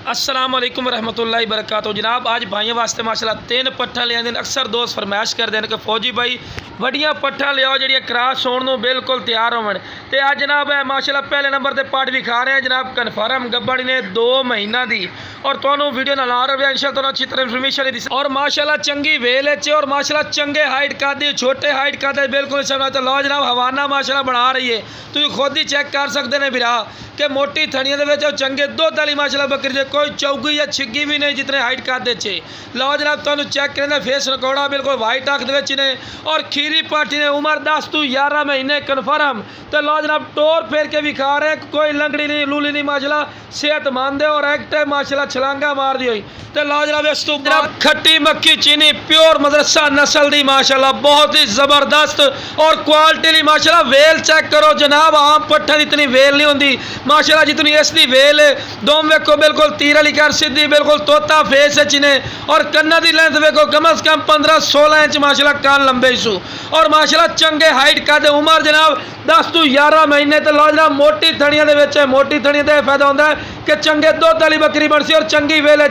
अस्सलाम वालेकुम रहमतुल्लाहि बरकातहू। जनाब आज भाइयों वास्ते माशाल्लाह 3 पट्ठा ले आंदे। अक्सर दोस्त फरमाइश करते हैं कि फौजी भाई वड्डियां पट्ठा ले आओ जिहड़ियां क्रास होण नूं बिल्कुल तैयार होवन। ते अज जनाब है माशाल्लाह पहले नंबर ते पट विखा रहे हैं जनाब कन्फर्म गब्बड़ ने 2 महीना दी और तुहानूं वीडियो नाल आ रहा इंशाअल्लाह तुहानूं अच्छी तरह इन्फॉर्मेशन दी और माशाल्लाह चंगी वेल च और माशाल्लाह चंगे हाइट कादी छोटे हाइट कादे बिल्कुल समझ। तो लो जनाब हवाना माशाल्लाह बना रही है, तुसीं खुद ही चेक कर सकते हैं बिरा कि मोटी थणियां दे विच चंगे दुध वाली माशाल्लाह बकरी जे कोई चौगी या छिग्गी भी नहीं जितने हाइट कादे चे। लो जनाब तुहानूं चेक करें फेस रिकॉर्ड बिल्कुल वाइट अख दे विच ने और खीरी पार्टी ने उम्र 10 तो 11 महीने कन्फर्म। तो लो जनाब टोर फेर के विखा रहे हैं, कोई लंगड़ी नहीं लूली नहीं माशाल्लाह सेहतमंद है और एक्टिव माशाल्लाह छलांगा मार दी हुई। तो लो जनाब इस तो बाद खट्टी मक्की चीनी प्योर मदरसा नस्ल दी माशाल्लाह बहुत ही जबरदस्त और क्वालिटी ली माशाल्लाह वेल चेक करो जनाब। आम पट्ठा की इतनी वेल नहीं होंगी माशाल्लाह जितनी इसकी वेल है। दोम वेखो बिल्कुल तीर वाली कर सीधी बिल्कुल तोता फेस ने और कन्ना की लेंथ वेखो कम अज कम 15-16 इंच माशाल्लाह कान लंबे सू और माशाल्लाह चंगे हाइट का उम्र जनाब 10 तो 11 महीने। तो लो जनाब मोटी थणियां दे विच मोटी थणियां दा फायदा होंदा है कि चंगे दुध वाली बकरी बनसी और चंगी वेल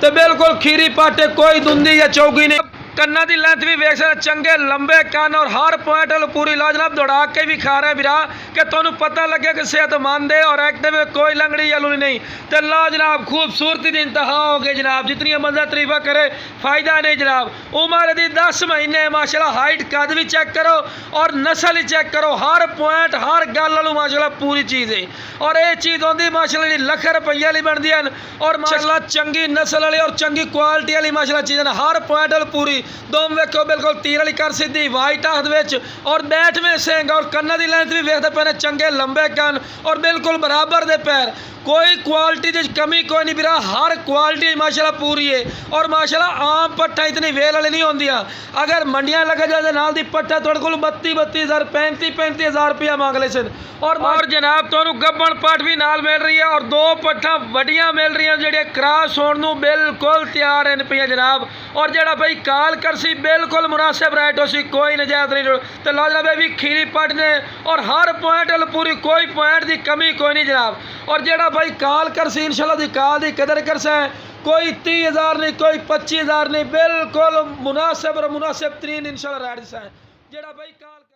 तो बिल्कुल खीरी पाटे कोई दुंदी या चौगी नहीं। कन्ना की लेंथ भी वेख सकते चंगे लंबे कन और हर पॉइंट पूरी लो जनाब दौड़ा के भी खा रहे बिरा कि तुहानूं पता लगे कि सेहतमंद है और एक्टिव है कोई लंगड़ी या लूली नहीं। तो लो जनाब खूबसूरती की इंतहा हो गई जनाब, जितनी बंदा तरीफा करे फायदा नहीं जनाब। उम्र दी 10 महीने माशाल्लाह हाइट कद भी चेक करो और नस्ल ही चेक करो, हर पॉइंट हर गल वालू माशाल्लाह पूरी चीज़ है और ये चीज़ होंगी माशाल्लाह जी लख रुपये वाली बनती है और माशाल्लाह चंगी नस्ल वाली और चंगी क्वालिटी वाली माशाल्लाह चीज़ हर पॉइंट वाल पूरी। दोम वेखो बिल्कुल तीर वाली कर सीधी वाइट अख दे और बैठ में सेंग और कन्ना की लेंथ भी वेखते पे चंगे लंबे कन और बिल्कुल बराबर दे पैर, कोई क्वालिटी की कमी कोई नहीं बिरा हर क्वालिटी माशाल्लाह पूरी है और माशाल्लाह आम पट्ठा इतनी वेल वाली नहीं होंदियां। अगर मंडियां लगे जाए नाल दी पट्ठा तुहाडे कोल 32,000 35,000 रुपया मांग ले सन और जनाब तुहानूं गब्बण पट भी नाल मिल रही है और 2 पट्ठा वड्डियां मिल रही जिहड़े क्रॉस होण नूं बिल्कुल तैयार हैं पिया जनाब। और जिहड़ा भाई काल करसी बिल्कुल मुनासिब रेट हो सी कोई नजायज़ नहीं। तो लो जनाब भी खीरी पट ने और हर पॉइंट पूरी कोई पॉइंट की कमी कोई नहीं जनाब। और जिहड़ा भाई काल करसी इंशाल्लाह दी काल की कदर करसा है कोई 30,000 नहीं कोई 25,000 नहीं बिल्कुल मुनासिब और मुनासिब तरीन इंशाल्लाह रेट है जिहड़ा भाई काल